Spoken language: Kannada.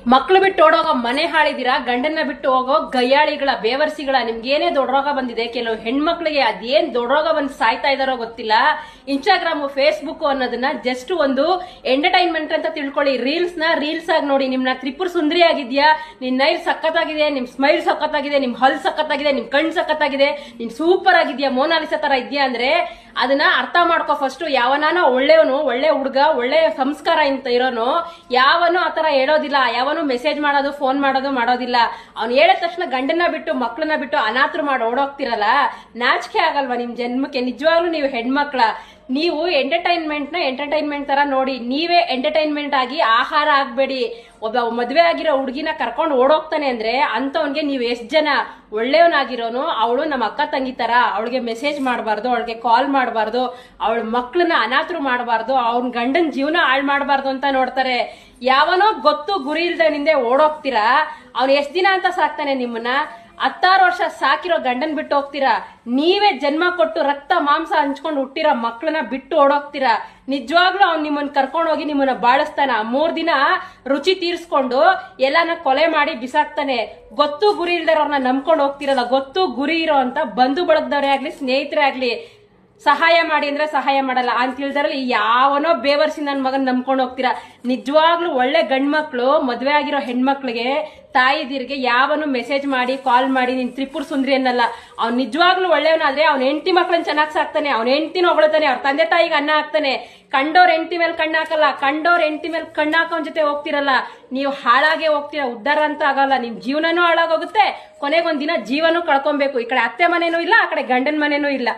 ಮಕ್ಳು ಬಿಟ್ಟು ಓಡೋಗೋ ಮನೆ ಹಾಳಿದಿರಾ, ಗಂಡನ್ನ ಬಿಟ್ಟು ಹೋಗೋ ಗಯ್ಯಾಳಿಗಳ ಬೇವರ್ಸಿಗಳ, ನಿಮ್ಗೇನೇ ದೊಡ್ಡ ರೋಗ ಬಂದಿದೆ. ಕೆಲವು ಹೆಣ್ಮಕ್ಳಿಗೆ ಅದೇನ್ ದೊಡ್ಡ ರೋಗ ಬಂದು ಸಾಯ್ತಾ ಇದಾರೋ ಗೊತ್ತಿಲ್ಲ. ಇನ್ಸ್ಟಾಗ್ರಾಮ್, ಫೇಸ್ಬುಕ್ ಅನ್ನೋದನ್ನ ಜಸ್ಟ್ ಒಂದು ಎಂಟರ್ಟೈನ್ಮೆಂಟ್ ಅಂತ ತಿಳ್ಕೊಳ್ಳಿ. ರೀಲ್ಸ್ ಆಗಿ ನೋಡಿ. ನಿಮ್ನ ತ್ರಿಪುರ ಸುಂದರಿ ಆಗಿದ್ಯಾ, ನಿನ್ ನೈಲ್ ಸಖತ್ತಾಗಿದೆ, ನಿಮ್ ಸ್ಮೈಲ್ ಸಖತ್ತಾಗಿದೆ, ನಿಮ್ ಹಲ್ ಸಖತ್ತಾಗಿದೆ, ನಿಮ್ ಕಣ್ ಸಖತ್ತಾಗಿದೆ, ನಿನ್ ಸೂಪರ್ ಆಗಿದ್ಯಾ, ಮೋನಾಲಿಸಾ ತರ ಇದ್ಯಾ ಅಂದ್ರೆ ಅದನ್ನ ಅರ್ಥ ಮಾಡ್ಕೋ ಫಸ್ಟ್. ಯಾವನಾನ ಒಳ್ಳೆಯವನು, ಒಳ್ಳೆ ಹುಡುಗ, ಒಳ್ಳೆ ಸಂಸ್ಕಾರ ಅಂತ ಇರೋನು ಯಾವನು ಆತರ ಹೇಳೋದಿಲ್ಲ. ಯಾವನು ಮೆಸೇಜ್ ಮಾಡೋದು, ಫೋನ್ ಮಾಡೋದಿಲ್ಲ. ಅವ್ನು ಹೇಳಿದ ತಕ್ಷಣ ಗಂಡನ್ನ ಬಿಟ್ಟು ಮಕ್ಳನ್ನ ಬಿಟ್ಟು ಅನಾಥರು ಮಾಡಿ ಓಡೋಗ್ತಿರಲ್ಲ, ನಾಚಿಕೆ ಆಗಲ್ವಾ ನಿಮ್ ಜನ್ಮಕ್ಕೆ? ನಿಜವಾಗ್ಲೂ ನೀವು ಹೆಣ್ಮಕ್ಳ, ನೀವು ಎಂಟರ್ಟೈನ್ಮೆಂಟ್ ತರ ನೋಡಿ. ನೀವೇ ಎಂಟರ್ಟೈನ್ಮೆಂಟ್ ಆಗಿ ಆಹಾರ ಆಗ್ಬೇಡಿ. ಒಬ್ಬ ಮದ್ವೆ ಆಗಿರೋ ಹುಡುಗಿನ ಕರ್ಕೊಂಡು ಓಡೋಗ್ತಾನೆ ಅಂದ್ರೆ ಅಂತವನ್ಗೆ ನೀವು ಎಷ್ಟ್ ಜನ ಒಳ್ಳೆಯವನಾಗಿರೋನು. ಅವಳು ನಮ್ಮ ಅಕ್ಕ ತಂಗಿ ತರ, ಅವಳಿಗೆ ಮೆಸೇಜ್ ಮಾಡಬಾರ್ದು, ಅವಳಿಗೆ ಕಾಲ್ ಮಾಡಬಾರ್ದು, ಅವಳ ಮಕ್ಳನ್ನ ಅನಾಥರು ಮಾಡಬಾರ್ದು, ಅವ್ನ ಗಂಡನ್ ಜೀವನ ಹಾಳು ಮಾಡಬಾರ್ದು ಅಂತ ನೋಡ್ತಾರೆ. ಯಾವನೋ ಗೊತ್ತು ಗುರಿ ಇಲ್ದೆ ನಿಂದೆ ಓಡೋಗ್ತೀರಾ. ಅವ್ನು ಎಷ್ಟ್ ದಿನ ಅಂತ ಸಾಕ್ತಾನೆ ನಿಮ್ಮನ್ನ? 16 ವರ್ಷ ಸಾಕಿರೋ ಗಂಡನ್ ಬಿಟ್ಟು ಹೋಗ್ತೀರಾ. ನೀವೇ ಜನ್ಮ ಕೊಟ್ಟು ರಕ್ತ ಮಾಂಸ ಹಂಚ್ಕೊಂಡು ಹುಟ್ಟಿರೋ ಮಕ್ಳನ್ನ ಬಿಟ್ಟು ಓಡೋಗ್ತೀರಾ. ನಿಜವಾಗ್ಲೂ ಅವ್ನು ನಿಮ್ಮನ್ನ ಕರ್ಕೊಂಡು ಹೋಗಿ ನಿಮ್ಮನ್ನ ಬಾಳಿಸ್ತಾನ. 3 ದಿನ ರುಚಿ ತೀರ್ಸ್ಕೊಂಡು ಎಲ್ಲಾನ ಕೊಲೆ ಮಾಡಿ ಬಿಸಾಕ್ತಾನೆ. ಗೊತ್ತು ಗುರಿ ಇಲ್ದಿರೋರ್ನ ನಂಬ್ಕೊಂಡು ಹೋಗ್ತಿರಲ್ಲ. ಗೊತ್ತು ಗುರಿ ಇರೋ ಅಂತ ಬಂಧು ಬಳಗದವ್ರೇ ಆಗ್ಲಿ, ಸ್ನೇಹಿತರೇ ಆಗ್ಲಿ, ಸಹಾಯ ಮಾಡಿ ಅಂದ್ರೆ ಸಹಾಯ ಮಾಡಲ್ಲ ಅಂತ ತಿಳಿದ್ರಲ್ಲಿ ಯಾವನೋ ಬೇವರ್ಸಿ ನನ್ ಮಗನ್ ನಂಬ್ಕೊಂಡು ಹೋಗ್ತೀರಾ. ನಿಜವಾಗ್ಲೂ ಒಳ್ಳೆ ಗಂಡ್ಮಕ್ಳು, ಮದ್ವೆ ಆಗಿರೋ ಹೆಣ್ಮಕ್ಳಿಗೆ, ತಾಯಿದಿರಿಗೆ ಯಾವನು ಮೆಸೇಜ್ ಮಾಡಿ ಕಾಲ್ ಮಾಡಿ ನೀನ್ ತ್ರಿಪುರ ಸುಂದರಿ ಅನ್ನಲ್ಲ. ಅವ್ನು ನಿಜವಾಗ್ಲೂ ಒಳ್ಳೆಯವನಾದ್ರೆ ಅವ್ನ ಹೆಂಡತಿ ಮಕ್ಳನ್ನ ಚೆನ್ನಾಗ್ ಸಾಕ್ತಾನೆ, ಅವ್ನ ಹೆಂಡತಿನ ಹೊಗಳ್ತಾನೆ, ಅವ್ರ ತಂದೆ ತಾಯಿಗೆ ಅನ್ನ ಹಾಕ್ತಾನೆ. ಕಂಡೋರ್ ಹೆಂಡತಿ ಮೇಲೆ ಕಣ್ಣು ಹಾಕಲ್ಲ, ಕಂಡೋರ್ ಹೆಂಡತಿ ಮೇಲೆ ಕಣ್ಣು ಹಾಕೋನ್ ಜೊತೆ ಹೋಗ್ತಿರಲ್ಲ. ನೀವು ಹಾಳಾಗೆ ಹೋಗ್ತೀರಾ, ಉದ್ಧಾರ ಅಂತ ಆಗಲ್ಲ. ನಿಮ್ ಜೀವನನೂ ಹಾಳಾಗೋಗುತ್ತೆ, ಕೊನೆಗೊಂದಿನ ಜೀವನೂ ಕಳ್ಕೊಬೇಕು. ಈ ಕಡೆ ಅತ್ತೆ ಮನೇನೂ ಇಲ್ಲ, ಆ ಕಡೆ ಗಂಡನ ಮನೇನೂ ಇಲ್ಲ.